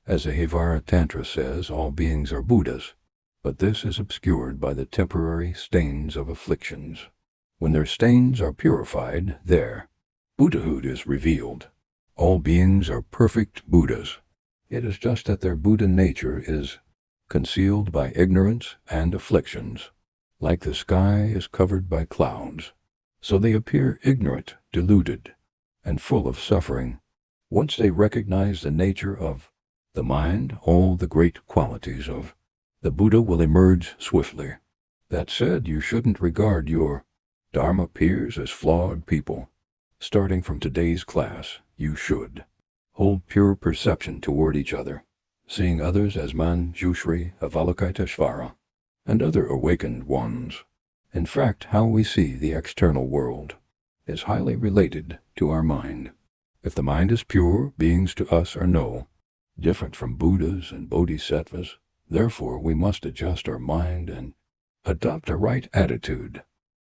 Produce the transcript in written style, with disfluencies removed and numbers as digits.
As the Hevajra Tantra says, all beings are Buddhas, but this is obscured by the temporary stains of afflictions. When their stains are purified, there, Buddhahood is revealed. All beings are perfect Buddhas. It is just that their Buddha nature is concealed by ignorance and afflictions. Like the sky is covered by clouds, so they appear ignorant, deluded, and full of suffering. Once they recognize the nature of the mind, all the great qualities of the Buddha will emerge swiftly. That said, you shouldn't regard your Dharma peers as flawed people. Starting from today's class, you should hold pure perception toward each other, seeing others as Manjushri, Avalokiteshvara, and other awakened ones. In fact, how we see the external world is highly related to our mind. If the mind is pure, beings to us are different from Buddhas and Bodhisattvas. Therefore, we must adjust our mind and adopt a right attitude.